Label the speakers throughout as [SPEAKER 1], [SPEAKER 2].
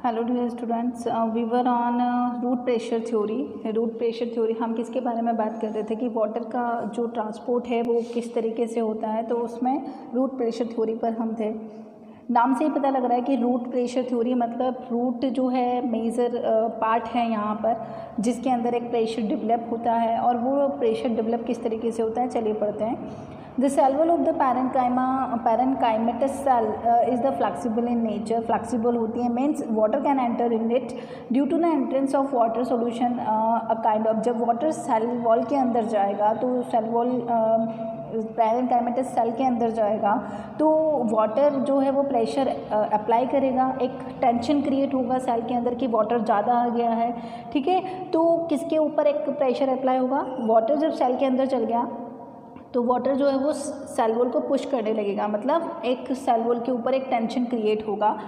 [SPEAKER 1] Hello dear students, we were on root pressure theory. Root pressure theory हम किसके बारे में बात कर रहे थे कि वाटर का जो ट्रांसपोर्ट है वो किस तरीके से होता है, तो उसमें रूट प्रेशर थ्योरी पर हम थे। नाम से ही पता लग रहा है कि रूट प्रेशर थ्योरी मतलब रूट जो है मेजर पार्ट है यहाँ पर, जिसके अंदर एक प्रेशर डेवलप होता है। और वो प्रेशर डेवलप किस तरीके से होता है, चलिए पढ़ते हैं। The cell wall of the parenchymatous cell is the flexible in nature. Flexible होती है means water can enter in it due to the entrance of water solution, a kind of जब water cell wall के अंदर जाएगा तो cell wall parenchymatous cell के अंदर जाएगा तो वाटर जो है वो प्रेशर अप्लाई करेगा, एक टेंशन क्रिएट होगा सेल के अंदर कि वाटर ज़्यादा आ गया है। ठीक है, तो किसके ऊपर एक प्रेशर अप्लाई होगा, वाटर जब सेल के अंदर चल गया तो वाटर जो है वो सेल वॉल को पुश करने लगेगा, मतलब एक सेल वॉल के ऊपर एक टेंशन क्रिएट होगा।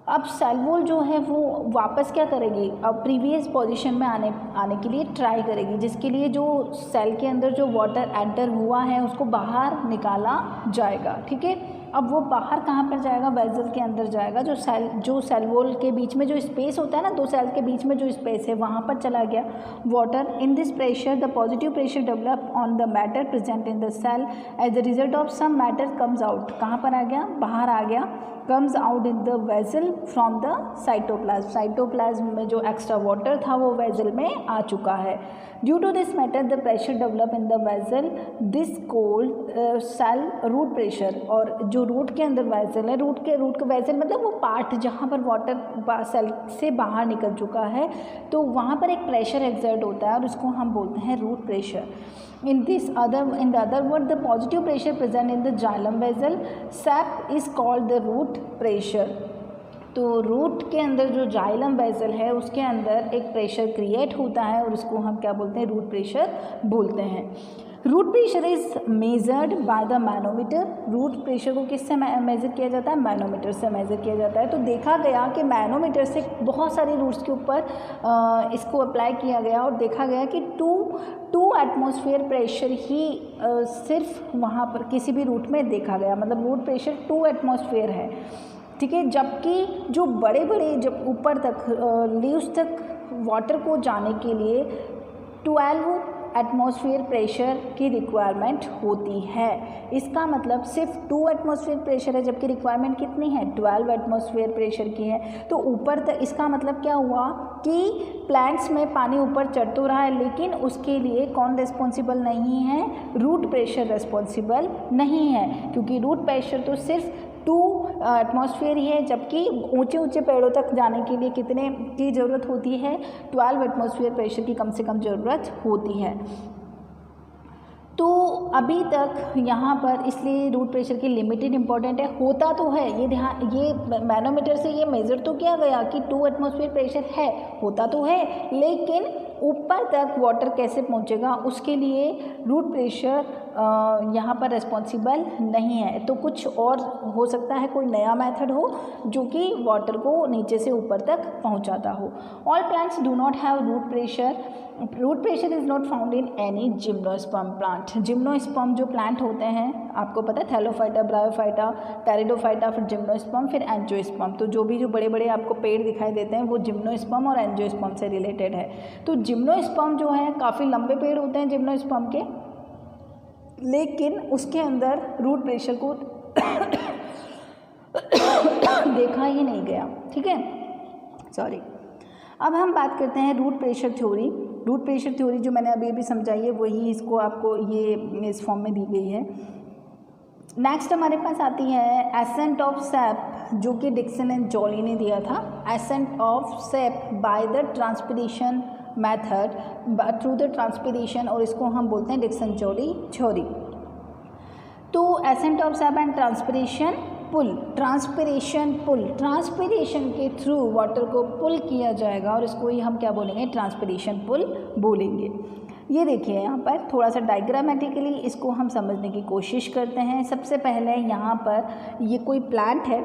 [SPEAKER 1] अब सेल वॉल जो है वो वापस क्या करेगी, अब प्रीवियस पोजीशन में आने के लिए ट्राई करेगी, जिसके लिए जो सेल के अंदर जो वाटर एंटर हुआ है उसको बाहर निकाला जाएगा। ठीक है, अब वो बाहर कहाँ पर जाएगा, वेसल के अंदर जाएगा। जो सेल वॉल के बीच में जो स्पेस होता है ना, दो सेल के बीच में जो स्पेस है वहाँ पर चला गया water. In this pressure the positive pressure develop on the matter present in the cell as the result of some matter comes out. कहाँ पर आ गया, बाहर आ गया, comes out in the vessel from the cytoplasm. Cytoplasm में जो extra water था वो वेसल में आ चुका है। Due to this matter the pressure develop in the vessel, this called cell root pressure. और जो रूट के अंदर वेसल है, रूट का वेसल मतलब वो पार्ट जहाँ पर वाटर सेल से बाहर निकल चुका है, तो वहाँ पर एक प्रेशर एक्सर्ट होता है और उसको हम बोलते हैं root pressure. In the other word, the positive pressure present in the xylem vessel sap is called the root pressure. तो रूट के अंदर जो जाइलम वेसल है उसके अंदर एक प्रेशर क्रिएट होता है और उसको हम क्या बोलते हैं, रूट प्रेशर बोलते हैं। Root pressure is measured by the manometer. Root pressure को किससे मेज़र किया जाता है, मैनोमीटर से मेज़र किया जाता है। तो देखा गया कि मैनोमीटर से बहुत सारे रूट्स के ऊपर इसको अप्लाई किया गया और देखा गया कि टू एटमॉस्फेयर प्रेशर ही सिर्फ वहाँ पर किसी भी रूट में देखा गया, मतलब रूट प्रेशर 2 एटमॉस्फेयर है। ठीक है, जबकि जो बड़े जब ऊपर तक लीव्स तक वाटर को जाने के लिए 12 एटमॉस्फेयर प्रेशर की रिक्वायरमेंट होती है। इसका मतलब सिर्फ 2 एटमॉस्फेयर प्रेशर है, जबकि रिक्वायरमेंट कितनी है, 12 एटमॉस्फेयर प्रेशर की है। तो ऊपर तक इसका मतलब क्या हुआ कि प्लांट्स में पानी ऊपर चढ़ तो रहा है, लेकिन उसके लिए कौन रिस्पॉन्सिबल नहीं है, रूट प्रेशर रिस्पॉन्सिबल नहीं है, क्योंकि रूट प्रेशर तो सिर्फ 2 एटमॉस्फेयर ही है, जबकि ऊंचे पेड़ों तक जाने के लिए कितने की ज़रूरत होती है, 12 एटमॉस्फेयर प्रेशर की कम से कम ज़रूरत होती है। तो अभी तक यहाँ पर इसलिए रूट प्रेशर की लिमिटेड इंपॉर्टेंट है, होता तो है ये मैनोमीटर से ये मेज़र तो किया गया कि 2 एटमॉस्फेयर प्रेशर है, होता तो है, लेकिन ऊपर तक वाटर कैसे पहुँचेगा उसके लिए रूट प्रेशर यहाँ पर रिस्पॉन्सिबल नहीं है। तो कुछ और हो सकता है, कोई नया मेथड हो जो कि वाटर को नीचे से ऊपर तक पहुँचाता हो। All plants do not have root pressure. Root pressure is not found in any gymnosperm plant. Gymnosperm जो प्लांट होते हैं, आपको पता है, थैलोफाइटा, ब्रायोफाइटा, टेरिडोफाइटा, फिर जिम्नोस्पर्म, फिर एंजियोस्पर्म। तो जो बड़े आपको पेड़ दिखाई देते हैं वो जिम्नोस्पर्म और एंजियोस्पर्म से रिलेटेड है। तो जिम्नोस्पर्म जो है काफ़ी लंबे पेड़ होते हैं जिम्नोस्पर्म के, लेकिन उसके अंदर रूट प्रेशर को देखा ही नहीं गया। ठीक है, सॉरी। अब हम बात करते हैं root pressure theory. Root pressure theory जो मैंने अभी समझाई है वही इसको आपको ये इस फॉर्म में दी गई है। नेक्स्ट हमारे पास आती है एसेंट ऑफ सेप, जो कि डिक्सन एंड जॉली ने दिया था। Ascent of sap by the transpiration method, through the transpiration, और इसको हम बोलते हैं डिक्सन जॉली थ्योरी। तो ascent of sap and transpiration pull, transpiration के थ्रू वाटर को पुल किया जाएगा और इसको ही हम क्या बोलेंगे, ट्रांसपिरेशन पुल बोलेंगे। ये देखिए यहाँ पर थोड़ा सा डायग्रामेटिकली इसको हम समझने की कोशिश करते हैं। सबसे पहले यहाँ पर ये कोई प्लांट है,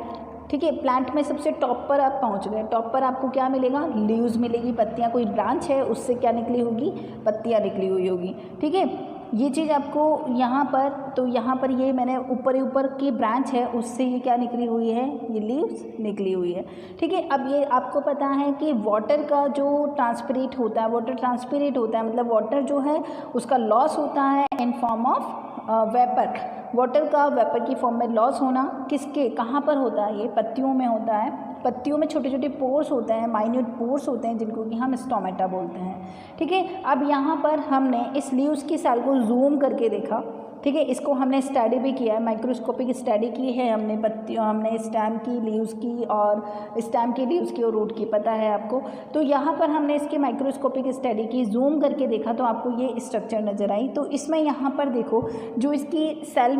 [SPEAKER 1] ठीक है, प्लांट में सबसे टॉप पर आप पहुँच गए। टॉप पर आपको क्या मिलेगा, लीव्स मिलेगी, पत्तियाँ, कोई ब्रांच है उससे क्या निकली होगी, पत्तियाँ निकली हुई होगी। ठीक है, ये चीज़ आपको यहाँ पर, तो यहाँ पर ये मैंने ऊपर की ब्रांच है उससे ये क्या निकली हुई है, ये लीव्स निकली हुई है। ठीक है, अब ये आपको पता है कि वाटर का जो ट्रांसपिरेट होता है, वाटर ट्रांसपिरेट होता है मतलब वाटर जो है उसका लॉस होता है in form of vapour. Water का वेपर की फॉर्म में लॉस होना किसके कहाँ पर होता है, ये पत्तियों में होता है। पत्तियों में छोटे छोटे पोर्स होते हैं, माइन्यूट पोर्स होते हैं जिनको कि हम स्टोमेटा बोलते हैं। ठीक है, अब यहाँ पर हमने इस लीव्स की सेल को जूम करके देखा। ठीक है, इसको हमने स्टडी भी किया है, माइक्रोस्कोपिक स्टडी की है हमने पत्तियों, हमने स्टेम की, लीव्स की और स्टेम की, लीव्स की और रूट की, पता है आपको। तो यहाँ पर हमने इसकी माइक्रोस्कोपिक स्टडी की, जूम करके देखा तो आपको ये स्ट्रक्चर नज़र आई। तो इसमें यहाँ पर देखो जो इसकी सेल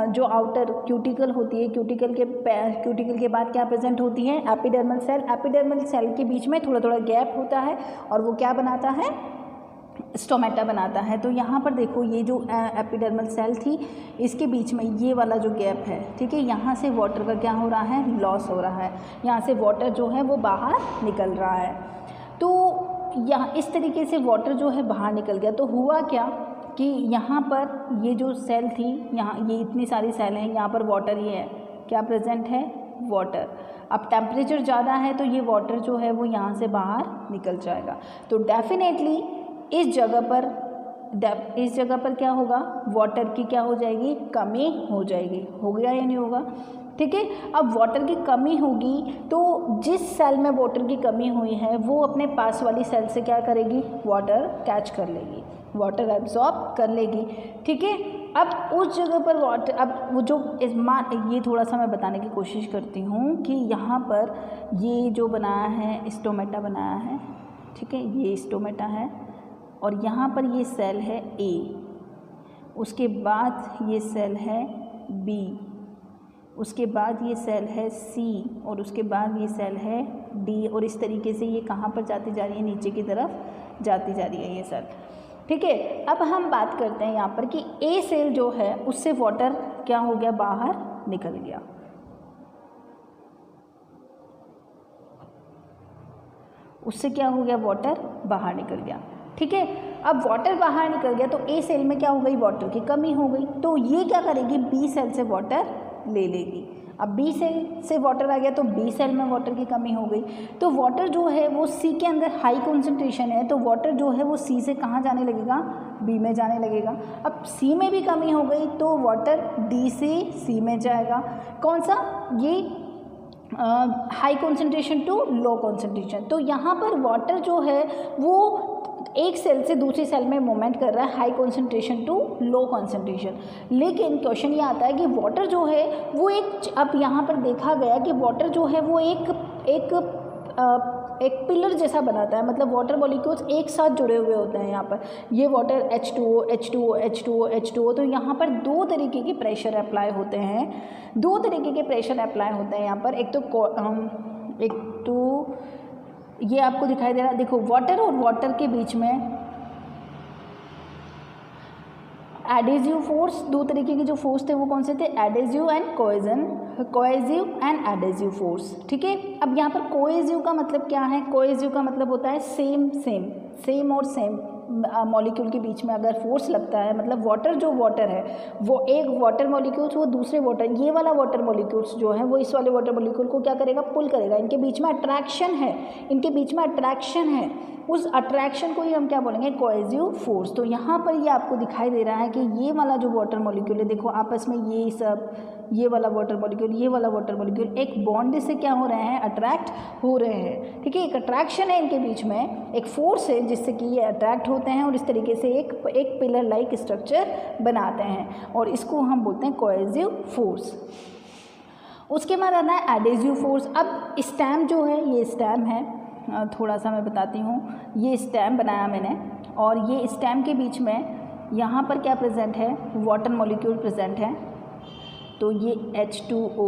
[SPEAKER 1] जो आउटर क्यूटिकल होती है, क्यूटिकल के बाद क्या प्रेजेंट होती है, एपिडर्मल सेल। एपिडर्मल सेल के बीच में थोड़ा थोड़ा गैप होता है और वो क्या बनाता है, स्टोमेटा बनाता है। तो यहाँ पर देखो ये जो एपिडर्मल सेल थी इसके बीच में ये वाला जो गैप है, ठीक है, यहाँ से वाटर का क्या हो रहा है, लॉस हो रहा है, यहाँ से वाटर जो है वो बाहर निकल रहा है। तो यहाँ इस तरीके से वाटर जो है बाहर निकल गया। तो हुआ क्या कि यहाँ पर ये जो सेल थी, यहाँ ये इतनी सारी सेल हैं, यहाँ पर वाटर ही है, क्या प्रेजेंट है, वाटर। अब टेम्परेचर ज़्यादा है तो ये वाटर जो है वो यहाँ से बाहर निकल जाएगा। तो डेफिनेटली इस जगह पर क्या होगा, वाटर की क्या हो जाएगी, कमी हो जाएगी। हो गया या नहीं होगा, ठीक है। अब वाटर की कमी होगी तो जिस सेल में वाटर की कमी हुई है वो अपने पास वाली सेल से क्या करेगी, वाटर कैच कर लेगी, वाटर एब्जॉर्ब कर लेगी। ठीक है, अब उस जगह पर वाटर, अब वो जो ये थोड़ा सा मैं बताने की कोशिश करती हूँ कि यहाँ पर ये जो बनाया है, स्टोमेटा बनाया है, ठीक है, ये स्टोमेटा है और यहाँ पर ये सेल है ए, उसके बाद ये सेल है बी, उसके बाद ये सेल है सी और उसके बाद ये सेल है डी, और इस तरीके से ये कहाँ पर जाती जा रही है, नीचे की तरफ जाती जा रही है ये सेल। ठीक है, अब हम बात करते हैं यहाँ पर कि ए सेल जो है उससे वाटर क्या हो गया, बाहर निकल गया। उससे क्या हो गया, वाटर बाहर निकल गया। ठीक है, अब वाटर बाहर निकल गया तो ए सेल में क्या हो गई, वाटर की कमी हो गई। तो ये क्या करेगी, बी सेल से वाटर ले लेगी। अब बी सेल से वाटर आ गया तो बी सेल में वाटर की कमी हो गई। तो वाटर जो है वो सी के अंदर हाई कॉन्सेंट्रेशन है, तो वाटर जो है वो सी से कहाँ जाने लगेगा, बी में जाने लगेगा। अब सी में भी कमी हो गई तो वाटर डी से सी में जाएगा। कौन सा, ये high concentration to low concentration. तो यहाँ पर वाटर जो है वो एक सेल से दूसरी सेल में मूवमेंट कर रहा है, high concentration to low concentration. लेकिन क्वेश्चन ये आता है कि वाटर जो है वो अब यहाँ पर देखा गया कि वाटर जो है वो एक पिलर जैसा बनाता है, मतलब वाटर मॉलिक्यूल्स एक साथ जुड़े हुए होते हैं। यहाँ पर ये water H2O H2O H2O H2O, तो यहाँ पर दो तरीके के प्रेशर अप्लाई होते हैं, दो तरीके के प्रेशर अप्लाई होते हैं यहाँ पर। एक तो ये आपको दिखाई दे रहा है, देखो वाटर और वाटर के बीच में एडेजिव फोर्स, दो तरीके के जो फोर्स थे वो कौन से थे, adhesive and cohesive and adhesive force. ठीक है, अब यहाँ पर कोएजिव का मतलब क्या है, कोएजिव का मतलब होता है सेम और सेम मॉलिक्यूल के बीच में अगर फोर्स लगता है, मतलब वाटर जो वाटर है वो एक वाटर मॉलिक्यूल्स वो दूसरे वाटर, ये वाला वाटर मॉलिक्यूल्स जो है वो इस वाले वाटर मॉलिक्यूल को क्या करेगा, पुल करेगा। इनके बीच में अट्रैक्शन है, इनके बीच में अट्रैक्शन है, उस अट्रैक्शन को ही हम क्या बोलेंगे, कोएजिव फोर्स। तो यहाँ पर ये आपको दिखाई दे रहा है कि ये वाला जो वाटर मॉलिक्यूल है, देखो आपस में ये सब, ये वाला वाटर मॉलिक्यूल, ये वाला वाटर मॉलिक्यूल एक बॉन्ड से क्या हो रहे हैं, अट्रैक्ट हो रहे हैं। ठीक है, एक अट्रैक्शन है इनके बीच में, एक फोर्स है जिससे कि ये अट्रैक्ट होते हैं और इस तरीके से एक पिलर लाइक स्ट्रक्चर बनाते हैं और इसको हम बोलते हैं कोएजिव फोर्स। उसके बाद आता है एडेजिव फोर्स। अब स्टेम जो है, ये स्टेम है, थोड़ा सा मैं बताती हूँ, ये स्टेम बनाया मैंने और ये स्टेम के बीच में यहाँ पर क्या प्रेजेंट है, वाटर मॉलिक्यूल प्रेजेंट है। तो ये H2O,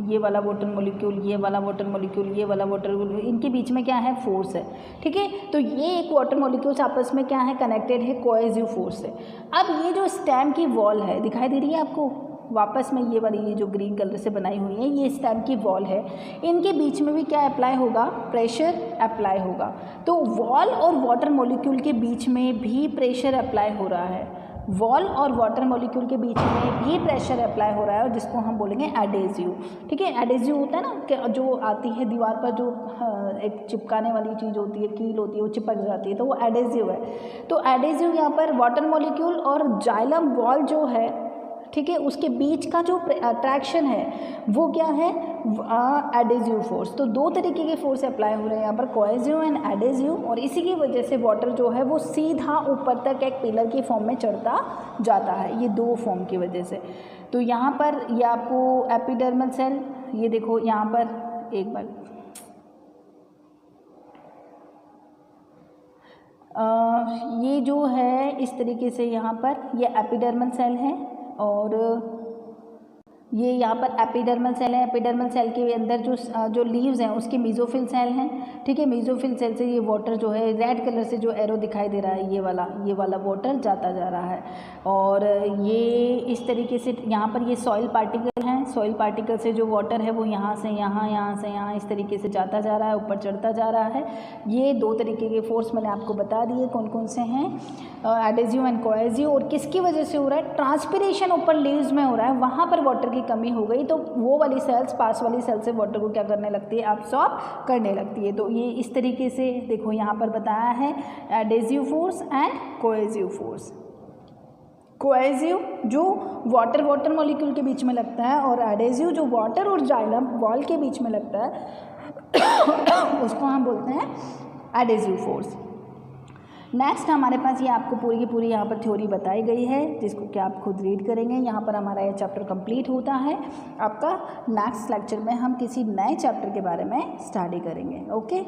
[SPEAKER 1] ये वाला वाटर मॉलिक्यूल, ये वाला वाटर मॉलिक्यूल, ये वाला वाटर मॉलिक्यूल, इनके बीच में क्या है, फोर्स है। ठीक है, तो ये एक वाटर मॉलिक्यूल्स आपस में क्या है, कनेक्टेड है, कोएजिव फोर्स से। अब ये जो स्टेम की वॉल है, दिखाई दे रही है आपको, वापस में ये वाली, ये जो ग्रीन कलर से बनाई हुई है, ये स्टेम की वॉल है, इनके बीच में भी क्या अप्लाई होगा, प्रेशर अप्लाई होगा। तो वॉल और वाटर मॉलिक्यूल के बीच में भी प्रेशर अप्लाई हो रहा है, वॉल और वाटर मॉलिक्यूल के बीच में भी प्रेशर अप्लाई हो रहा है और जिसको हम बोलेंगे एडेजिव। ठीक है, एडेजिव होता है ना कि जो आती है दीवार पर, जो एक चिपकाने वाली चीज़ होती है, कील होती है, वो चिपक जाती है, तो वो एडेजिव है। तो एडेजिव यहाँ पर वाटर मॉलिक्यूल और जाइलम वॉल जो है, ठीक है, उसके बीच का जो अट्रैक्शन है वो क्या है, एडेजिव फोर्स। तो दो तरीके के फोर्स अप्लाई हो रहे हैं यहाँ पर, कोएजिव एंड एडेजिव, और इसी की वजह से वाटर जो है वो सीधा ऊपर तक एक पिलर की फॉर्म में चढ़ता जाता है, ये दो फॉर्म की वजह से। तो यहाँ पर ये आपको एपिडर्मल सेल, ये देखो यहाँ पर एक बार ये जो है इस तरीके से यहाँ पर ये एपिडर्मल सेल है और ये यहाँ पर एपिडर्मल सेल है। एपिडर्मल सेल के अंदर जो लीव्स हैं उसके मेसोफिल सेल हैं। ठीक है, मेसोफिल सेल से ये वाटर जो है रेड कलर से जो एरो दिखाई दे रहा है, ये वाला वाटर जाता जा रहा है। और ये इस तरीके से यहाँ पर ये सॉइल पार्टिकल हैं, सॉइल पार्टिकल से जो वाटर है वो यहाँ से यहाँ, यहाँ से यहाँ इस तरीके से जाता जा रहा है, ऊपर चढ़ता जा रहा है। ये दो तरीके के फोर्स मैंने आपको बता दिए कौन कौन से हैं, एडेजिव एंड कोएजिव। और किसकी वजह से हो रहा है, ट्रांसपिरेशन ऊपर लीव्स में हो रहा है, वहाँ पर वाटर की कमी हो गई तो वो वाली सेल्स, पास वाली सेल से वाटर को क्या करने लगती है, एब्सॉर्ब करने लगती है। तो ये इस तरीके से देखो यहाँ पर बताया है, एडेजिव फोर्स एंड कोएजिव फोर्स। कोएजिव जो वाटर मॉलिक्यूल के बीच में लगता है और एडेजिव जो वाटर और जाइलम वॉल के बीच में लगता है उसको हम बोलते हैं एडेजिव फोर्स। नेक्स्ट हमारे पास ये आपको पूरी की पूरी यहाँ पर थ्योरी बताई गई है, जिसको कि आप खुद रीड करेंगे। यहाँ पर हमारा ये चैप्टर कंप्लीट होता है। आपका नेक्स्ट लेक्चर में हम किसी नए चैप्टर के बारे में स्टडी करेंगे। ओके।